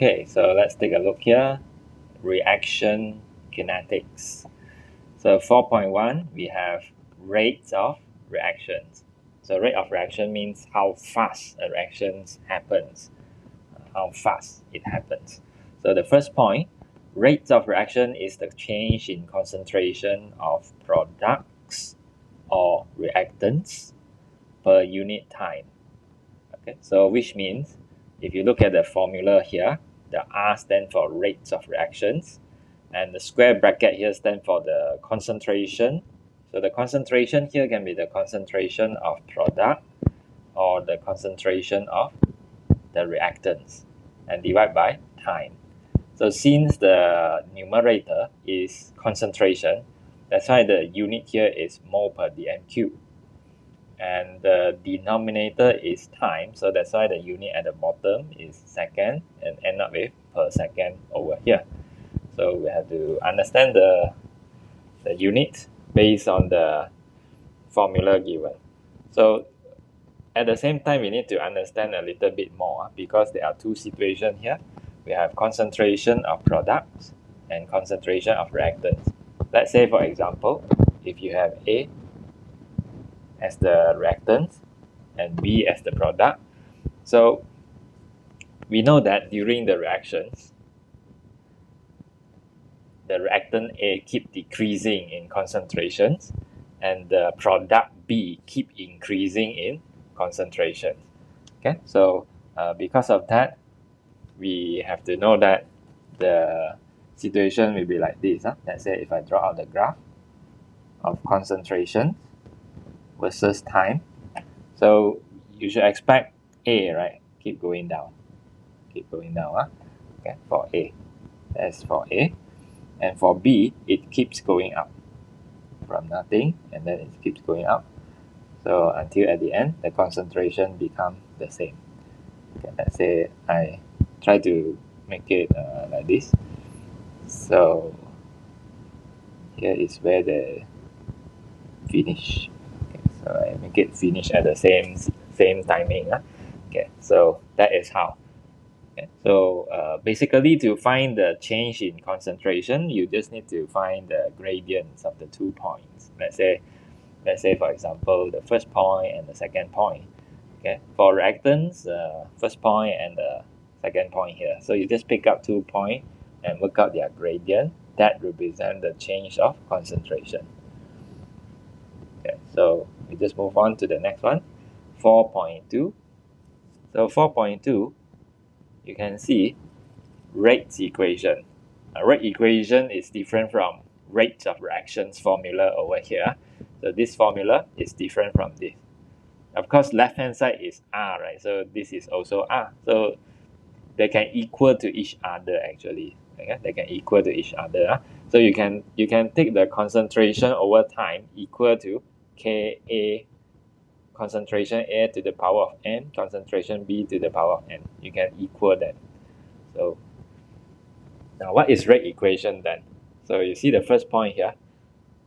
Okay, so let's take a look here. Reaction kinetics. So 4.1, we have rates of reactions. So rate of reaction means how fast a reaction happens, how fast it happens. So the first point, rates of reaction is the change in concentration of products or reactants per unit time. Okay, so which means if you look at the formula here, the R stands for rates of reactions, and the square bracket here stands for the concentration. So the concentration here can be the concentration of product or the concentration of the reactants, and divide by time. So since the numerator is concentration, that's why the unit here is mole per dm cube. And the denominator is time, so that's why the unit at the bottom is second and end up with per second over here. So we have to understand the unit based on the formula given. So at the same time, we need to understand a little bit more because there are two situations here. We have concentration of products and concentration of reactants. Let's say, for example, if you have A as the reactant and B as the product. So we know that during the reactions, the reactant A keep decreasing in concentrations and the product B keep increasing in concentration. Okay, so because of that, we have to know that the situation will be like this. Let's say if I draw out the graph of concentration versus time. So you should expect A, right? Keep going down. Keep going down. Okay, for A. That's for A. And for B, it keeps going up from nothing and then it keeps going up. So until at the end, the concentration becomes the same. Okay, let's say I try to make it like this. So here is where the finish. Okay, so I make it finish at the same timing. Okay, so that is how. Okay, so basically to find the change in concentration, you just need to find the gradients of the 2 points. Let's say for example the first point and the second point. Okay, for reactants, first point and the second point here. So you just pick up 2 points and work out their gradient that represent the change of concentration. Okay, so we just move on to the next one, 4.2. So 4.2, you can see rates equation. A rate equation is different from rates of reactions formula over here. So this formula is different from this. Of course, left hand side is R, right? So this is also R. So they can equal to each other actually. Okay? They can equal to each other. So you can take the concentration over time equal to Ka, concentration A to the power of n, concentration B to the power of n. You can equal that. So now what is rate equation then? So you see the first point here.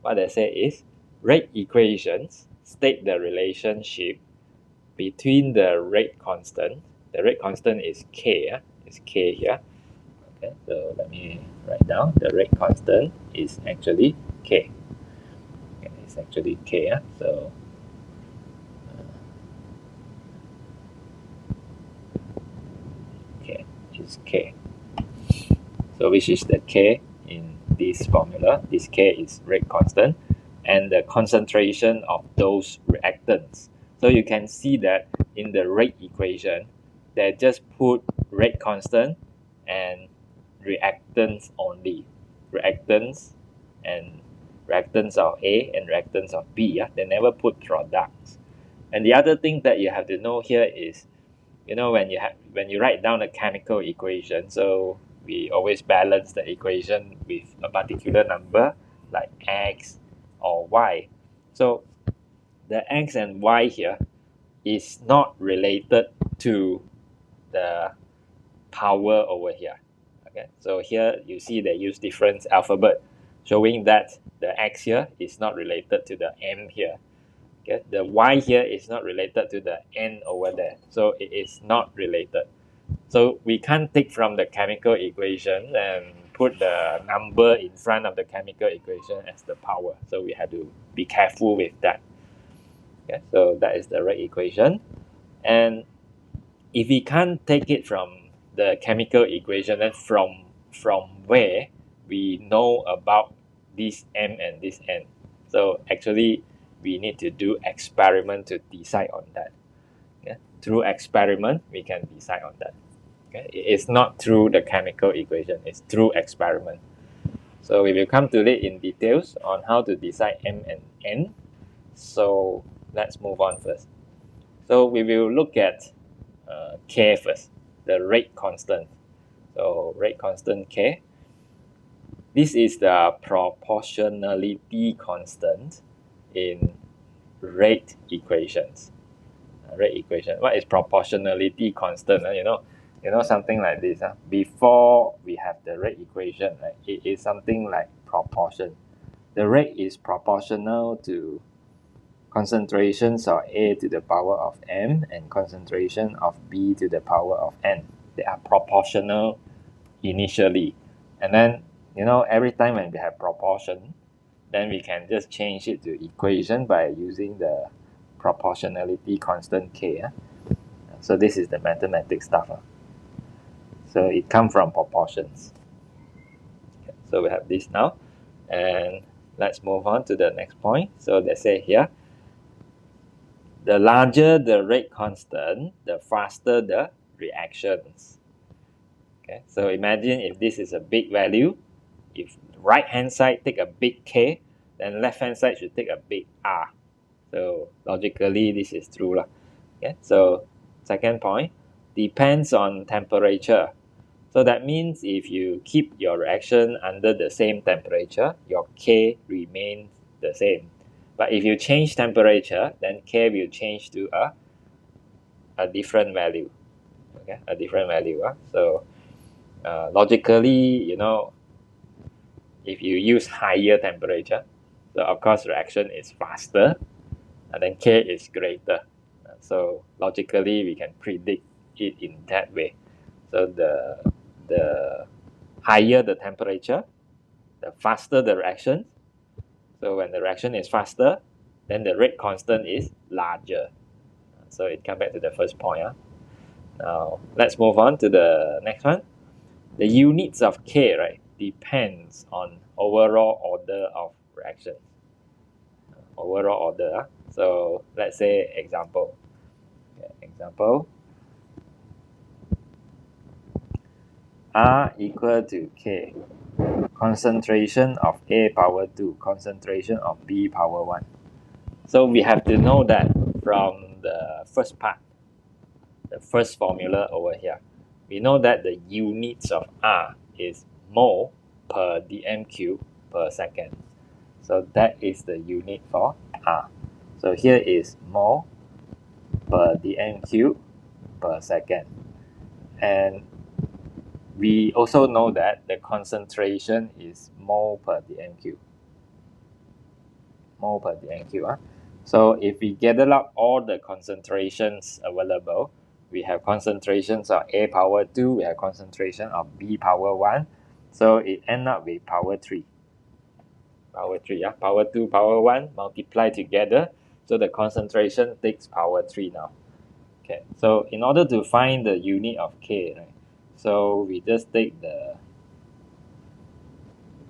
What they say is rate equations state the relationship between the rate constant. The rate constant is K, is K here. Okay, so let me write down. The rate constant is actually K. Okay, it's actually K. So okay, it's K. So which is the K in this formula? This K is rate constant and the concentration of those reactants. So you can see that in the rate equation, they just put rate constant and reactants only. Reactants and reactants of A and reactants of B. They never put products. And the other thing that you have to know here is, when you write down a chemical equation, so we always balance the equation with a particular number like X or Y. So the X and Y here is not related to the power over here. Okay, so here you see they use different alphabet, showing that the X here is not related to the M here. Okay, the Y here is not related to the N over there, so it is not related. So we can't take from the chemical equation and put the number in front of the chemical equation as the power. So we have to be careful with that. Okay, so that is the rate equation. And if we can't take it from the chemical equation, then from where we know about this m and this n? So actually, we need to do experiment to decide on that. Okay? Through experiment, we can decide on that. Okay? It's not through the chemical equation, it's through experiment. So we will come to it in details on how to decide m and n. So let's move on first. So we will look at k first, the rate constant. So rate constant k. This is the proportionality constant in rate equations. Rate equation. What is proportionality constant? You know something like this. Before we have the rate equation, right, it is something like proportion. The rate is proportional to concentrations of A to the power of m and concentration of B to the power of n. They are proportional initially. And then, every time when we have proportion, then we can just change it to equation by using the proportionality constant k. So this is the mathematics stuff. So it comes from proportions. Okay, so we have this now. And let's move on to the next point. So they say here, the larger the rate constant, the faster the reactions. Okay, so imagine if this is a big value, if right hand side take a big K, then left hand side should take a big R. So logically this is true. Okay, so second point, depends on temperature. So that means if you keep your reaction under the same temperature, your K remains the same. But if you change temperature, then K will change to a different value. Okay, a different value. So logically, if you use higher temperature, so of course reaction is faster, and then K is greater. So logically, we can predict it in that way. So the higher the temperature, the faster the reaction. So when the reaction is faster, then the rate constant is larger. So it comes back to the first point. Now let's move on to the next one. The units of K, right, depends on overall order of reaction. Overall order. So let's say example. Okay, example. R equal to K. Concentration of A power 2, concentration of B power 1. So we have to know that from the first part, the first formula over here. We know that the units of R is mole per dm cube per second. So that is the unit for R. So here is mole per dm cube per second. And we also know that the concentration is mole per dm cube. Mole per dm cube. So if we gather up all the concentrations available, we have concentrations of A power 2, we have concentration of B power 1. So it ends up with power 3. Power 3, power 2, power 1 multiply together. So the concentration takes power 3 now. Okay, so in order to find the unit of K, right, so we just take the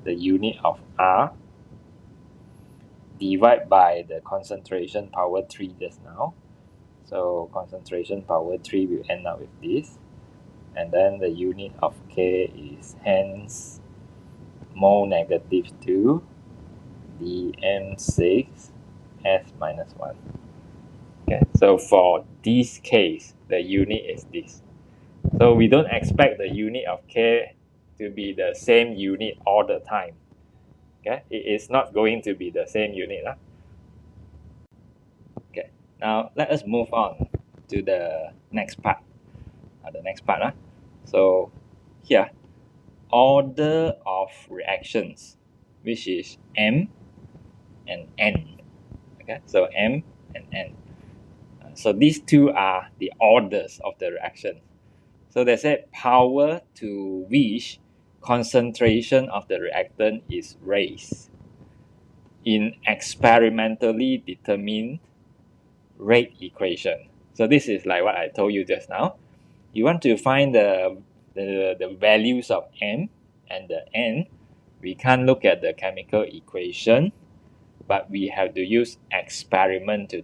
unit of R, divide by the concentration power 3 just now. So concentration power 3 will end up with this. And then the unit of K is hence mole negative 2 dm6 s minus 1. Okay, so for this case, the unit is this. So we don't expect the unit of K to be the same unit all the time. Okay, it is not going to be the same unit. Okay, now let us move on to the next part. So here, order of reactions, which is M and N. Okay, so M and N. So these two are the orders of the reaction. So they said power to which concentration of the reactant is raised in experimentally determined rate equation. So this is like what I told you just now. You want to find the values of m and the n. We can't look at the chemical equation, but we have to use experiment to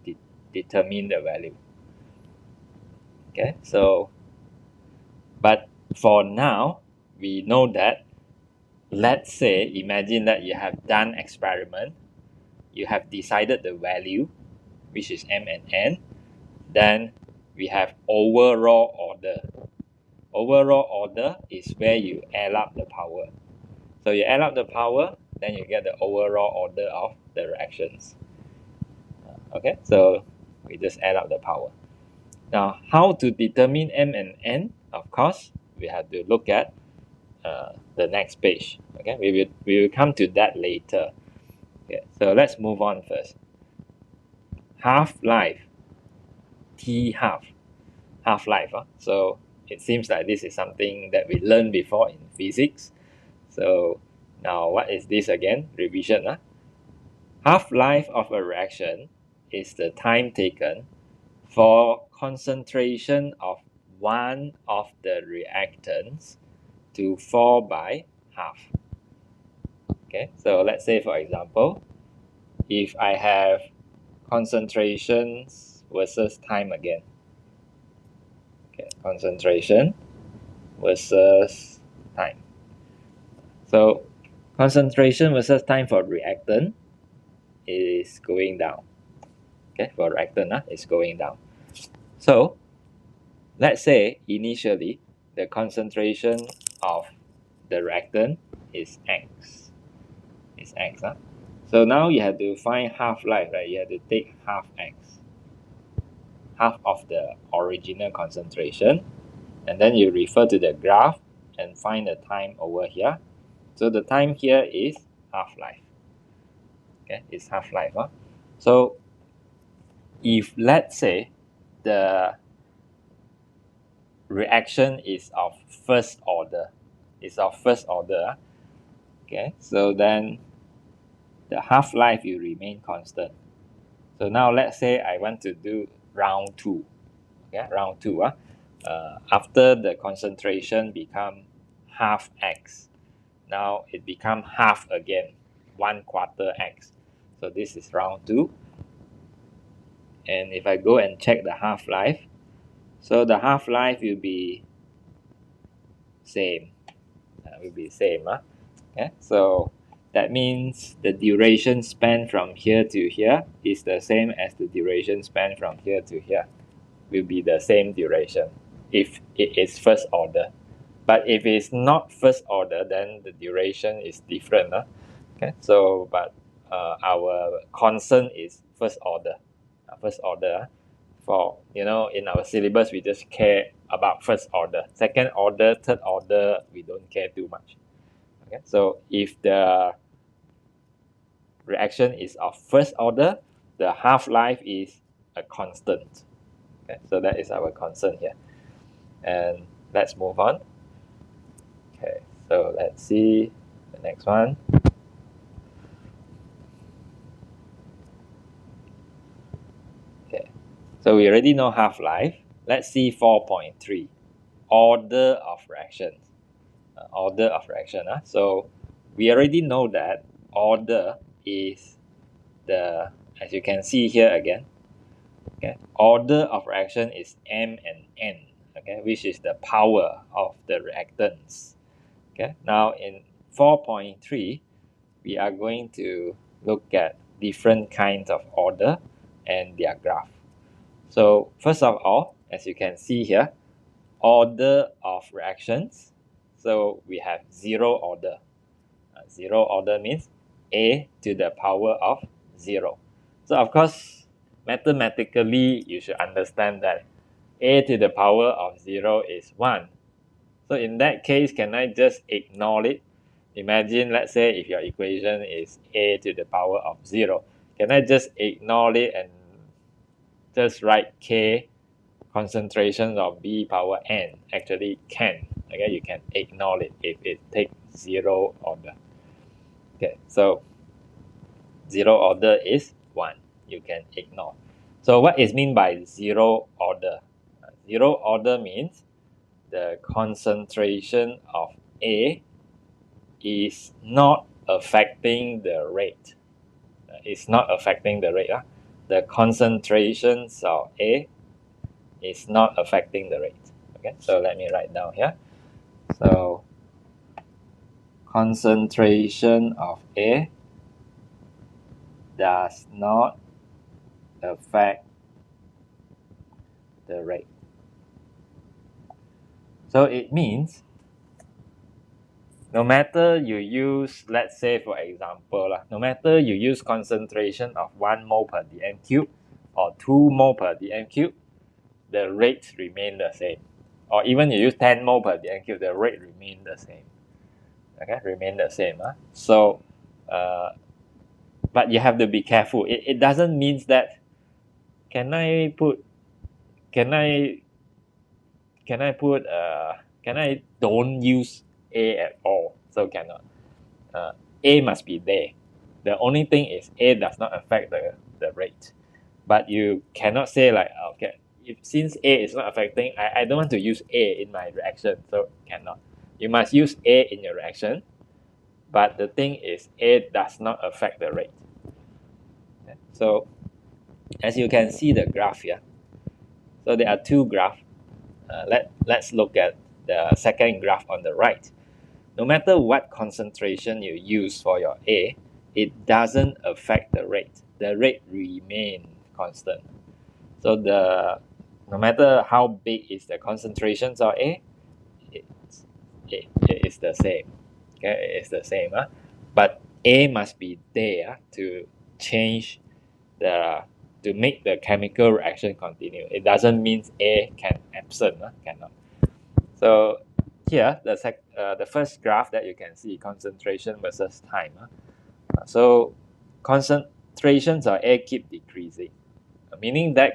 determine the value. Okay, so but for now, we know that, let's say, imagine that you have done experiment, you have decided the value, which is m and n, then we have overall order. Overall order is where you add up the power. So you add up the power, then you get the overall order of the reactions. Okay, so we just add up the power. Now, how to determine m and n? Of course, we have to look at the next page. Okay, we will come to that later. Okay, so let's move on first. Half-life, T half-life. So it seems like this is something that we learned before in physics. So now what is this again? Revision. Half-life of a reaction is the time taken for concentration of one of the reactants to fall by half. Okay, so let's say, for example, if I have concentrations versus time again. Okay, concentration versus time. So concentration versus time for reactant is going down. Okay, for reactant it's going down. So let's say initially the concentration of the reactant is X. Is X. So now you have to find half-life, right? You have to take half X. Half of the original concentration. And then you refer to the graph and find the time over here. So the time here is half-life. Okay, it's half-life. So if, let's say, the reaction is of first order, okay, so then the half-life will remain constant. So now let's say I want to do round 2. Okay, round 2. After the concentration become half X, now it become half again, 1/4 X. So this is round 2. And if I go and check the half-life, so the half-life will be same. Okay, so that means the duration span from here to here is the same as the duration span from here to here. Will be the same duration if it is first order. But if it's not first order, then the duration is different. Okay, so but our concern is first order. For in our syllabus, we just care about first order. Second order, third order, we don't care too much. Okay, so if the reaction is of first order, the half-life is a constant. Okay, so that is our concern here. And let's move on. Okay, so let's see the next one. Okay, so we already know half-life. Let's see 4.3, order of reactions. Order of reaction. So we already know that order is the, as you can see here again, okay, order of reaction is m and n, okay, which is the power of the reactants. Okay, now in 4.3, we are going to look at different kinds of order and their graph. So first of all, as you can see here, order of reactions. So we have zero order. Zero order means a to the power of 0. So of course, mathematically, you should understand that a to the power of 0 is 1. So in that case, can I just ignore it? Imagine, let's say, if your equation is a to the power of 0. Can I just ignore it and just write k concentration of B power n actually can. Okay, you can ignore it if it takes zero order. Okay, so zero order is 1. You can ignore. So what is mean by zero order? Zero order means the concentration of A is not affecting the rate. It's not affecting the rate. The concentrations of A is not affecting the rate. Okay, so let me write down here. So concentration of A does not affect the rate. So it means no matter you use, let's say for example, no matter you use concentration of 1 mole per dm cube or 2 mole per dm cube, the rate remain the same. Or even you use 10 mole per dm cube, the rate remain the same. Okay, remain the same. So, but you have to be careful. It doesn't mean that can I don't use A at all? So cannot. A must be there. The only thing is A does not affect the rate. But you cannot say like, okay, since A is not affecting, I don't want to use A in my reaction, so cannot. You must use A in your reaction, but the thing is A does not affect the rate. Okay? So as you can see the graph here, so there are 2 graphs. Let's look at the second graph on the right. No matter what concentration you use for your A, it doesn't affect the rate. The rate remains constant. So no matter how big is the concentrations of A, it is the same. Okay, it's the same. But A must be there to change to make the chemical reaction continue. It doesn't mean A can absent. Cannot. So here the first graph that you can see, concentration versus time. So concentrations of A keep decreasing, meaning that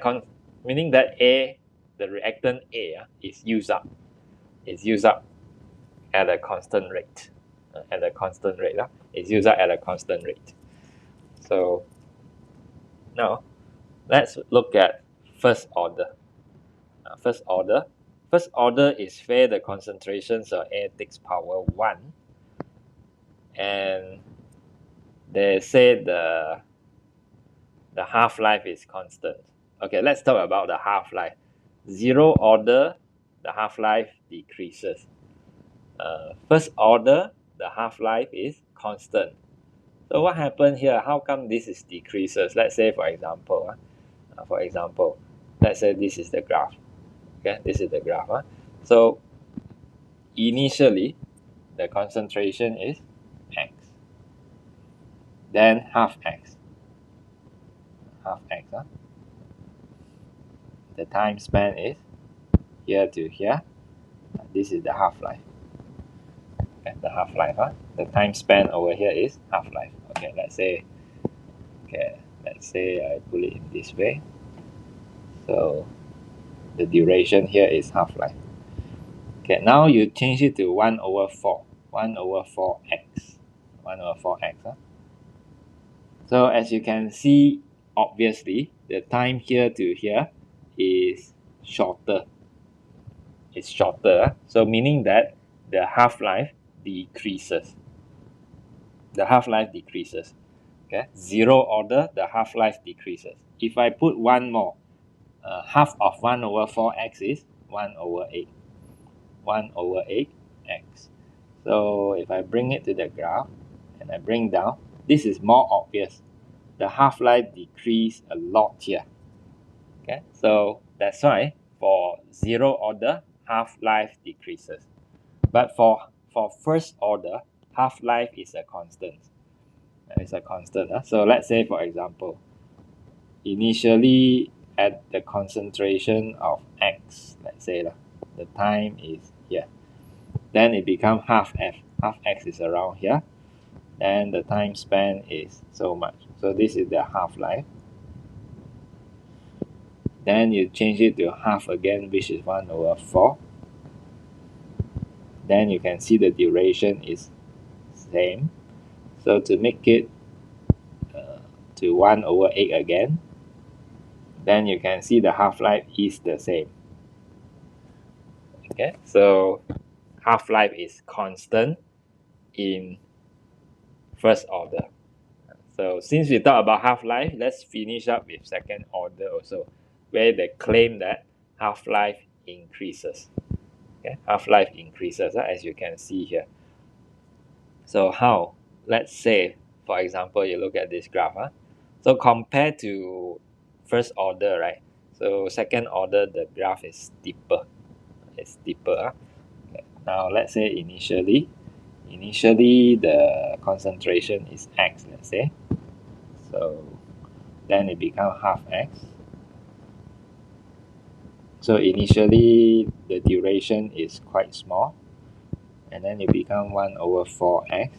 A, the reactant A, is used up. It's used up at a constant rate. It's used up at a constant rate. So now let's look at first order. First order is where the concentrations of A takes power 1, and they say the half-life is constant. Okay, let's talk about the half-life. Zero order, the half-life decreases. First order, the half-life is constant. So what happened here? How come this is decreases? Let's say for example, let's say this is the graph. Okay, this is the graph. So initially, the concentration is x, then half x. The time span is here to here. This is the half-life. Okay, the half-life. The time span over here is half-life. Okay, let's say I put it in this way. So the duration here is half-life. Okay, now you change it to 1 over 4. 1 over 4x. 1 over 4x. So as you can see, obviously, the time here to here is shorter. It's shorter. So meaning that the half-life decreases. The half-life decreases. Okay, zero order, the half-life decreases. If I put one more, half of 1 over 4x is 1 over 8. 1 over 8x. So if I bring it to the graph and I bring down, this is more obvious. The half-life decrease a lot here. Okay, so that's why for zero order, half-life decreases. But for first order, half-life is a constant. It's a constant. So let's say for example, initially at the concentration of x, let's say the time is here. Then it becomes half f. Half x is around here. And the time span is so much. So this is the half-life. Then you change it to half again, which is 1 over 4. Then you can see the duration is same. So to make it to 1 over 8 again, then you can see the half-life is the same. Okay, so half-life is constant in first order. So since we talk about half-life, let's finish up with second order also, where they claim that half-life increases. Okay, half-life increases, as you can see here. So how? Let's say, for example, you look at this graph. So compared to first order, right? So second order, the graph is steeper. It's steeper. Okay. Now let's say initially the concentration is x, let's say. So then it becomes half x. So initially the duration is quite small, and then it becomes 1 over 4x.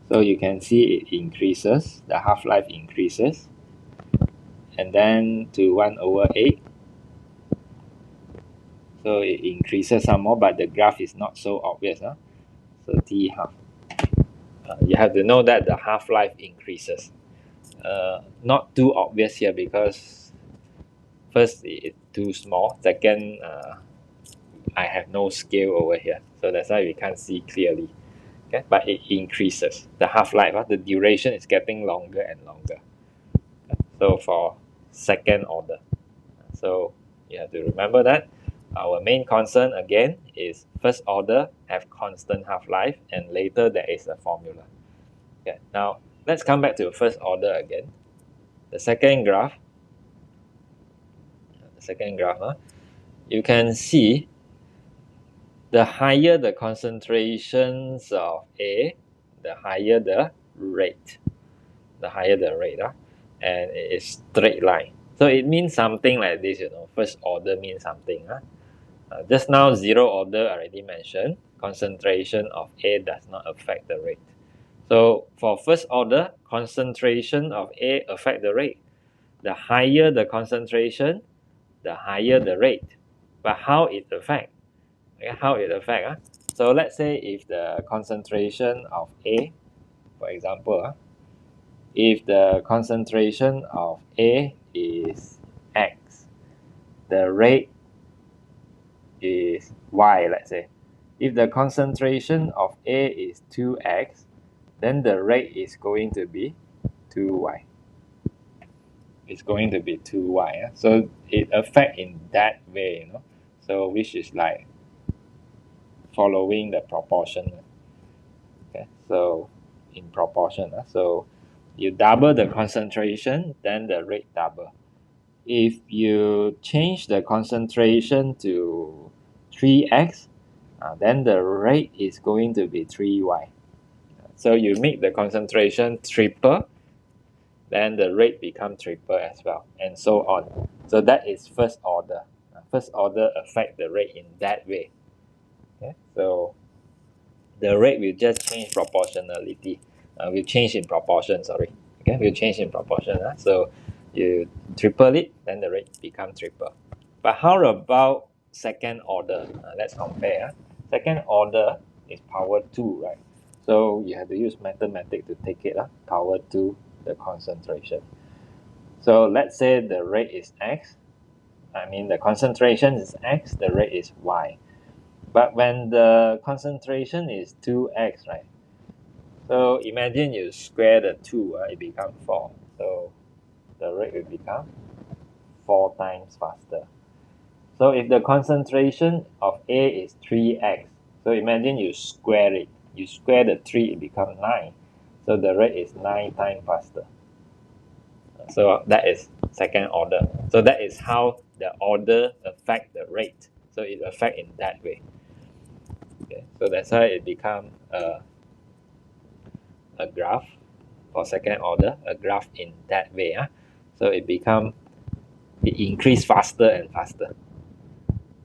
So you can see it increases, the half-life increases, and then to 1 over 8. So it increases some more, but the graph is not so obvious. So t half. You have to know that the half-life increases. Not too obvious here because first it's too small. Second, I have no scale over here, so that's why we can't see clearly. Okay, but it increases the half-life. The duration is getting longer and longer. So for second order, so you have to remember that our main concern again is first order have constant half-life, and later there is a formula. Okay, now let's come back to first order again. The second graph, you can see the higher the concentrations of A, the higher the rate. And it is straight line. So it means something like this, first order means something. Just now, zero order already mentioned, concentration of A does not affect the rate. So for first order, concentration of A affect the rate. The higher the concentration, the higher the rate. But how it affect? So let's say if the concentration of A, for example, if the concentration of A is X, the rate is Y, let's say. If the concentration of A is 2X, then the rate is going to be 2Y. It's going to be 2Y. So it affects in that way, So which is like following the proportion. Okay, so in proportion. So you double the concentration, then the rate double. If you change the concentration to 3x, then the rate is going to be 3y. So you make the concentration triple, then the rate becomes triple as well, and so on. So that is first order. First order affect the rate in that way. Okay? So the rate will just change proportionality. Will change in proportion, sorry. Okay, will change in proportion. So you triple it, then the rate becomes triple. But how about second order? Let's compare. Second order is power 2, right? So you have to use mathematics to take it, power 2, the concentration. So let's say the rate is x. The concentration is x, the rate is y. But when the concentration is 2x, right? So imagine you square the 2, it becomes 4. So the rate will become 4 times faster. So if the concentration of A is 3x, so imagine you square it. You square the 3, it becomes 9. So the rate is 9 times faster. So that is second order. So that is how the order affect the rate. So it affects in that way. Okay, so that's why it becomes a graph for second order, a graph in that way. So it increase faster and faster.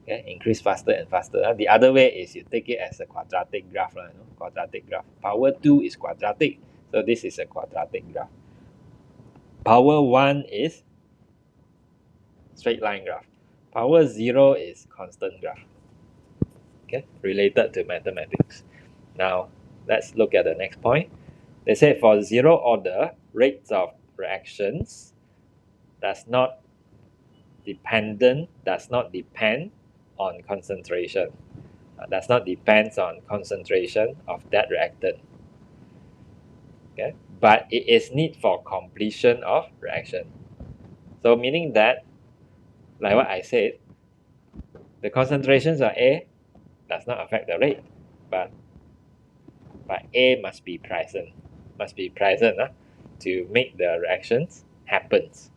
Okay, increase faster and faster. The other way is you take it as a quadratic graph. Quadratic graph. Power 2 is quadratic. So this is a quadratic graph. Power 1 is straight line graph. Power 0 is constant graph. Okay, related to mathematics. Now, let's look at the next point. They say for zero order, rates of reactions does not depend on concentration. Does not depend on concentration of that reactant. Okay, but it is need for completion of reaction. So meaning that, like what I said, the concentrations of A does not affect the rate, but A must be present, to make the reactions happens.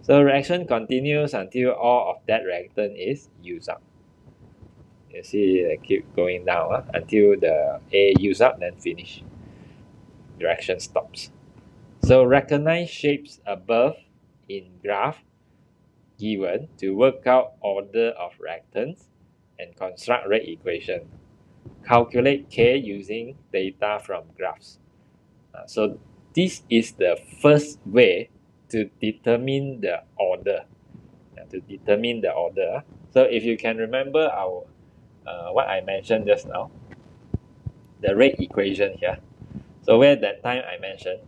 So reaction continues until all of that reactant is used up. You see, they keep going down until the A used up, then finish. The reaction stops. So recognize shapes above in graph given to work out order of reactants and construct rate equation. Calculate K using data from graphs. So this is the first way to determine the order. So if you can remember our what I mentioned just now, the rate equation here. So where that time I mentioned,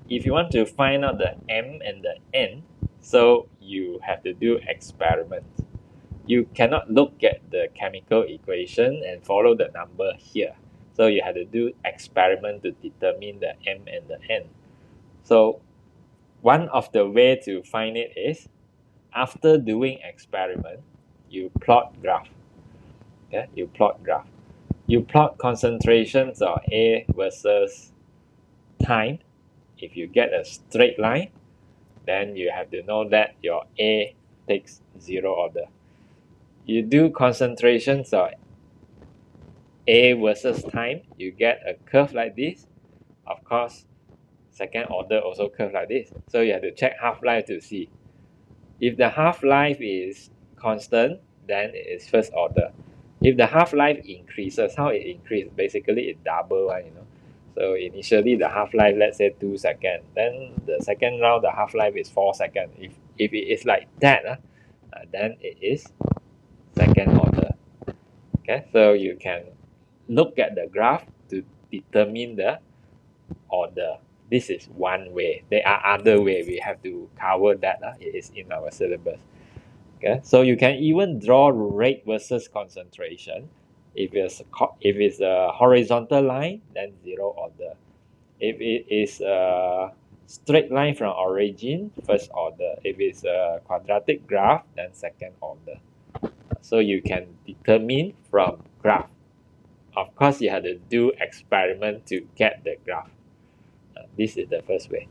if you want to find out the M and the N, so you have to do experiments. You cannot look at the chemical equation and follow the number here. So you have to do experiment to determine the M and the N. So one of the way to find it is, after doing experiment, you plot graph. Okay, you plot graph. You plot concentrations of A versus time. If you get a straight line, then you have to know that your A takes 0 order. You do concentrations of A versus time, you get a curve like this. Of course, second order also curve like this. So you have to check half-life to see. If the half-life is constant, then it is first order. If the half-life increases, how it increases? Basically, it double, So initially, the half-life, let's say 2 seconds. Then the second round, the half-life is 4 seconds. If it is like that, then it is second order. Okay, so you can look at the graph to determine the order. This is one way. There are other ways. We have to cover that. It is in our syllabus. Okay, so you can even draw rate versus concentration. If it's a horizontal line, then 0 order. If it is a straight line from origin, first order. If it's a quadratic graph, then second order. So you can determine from graph. Of course, you have to do experiment to get the graph. This is the first way.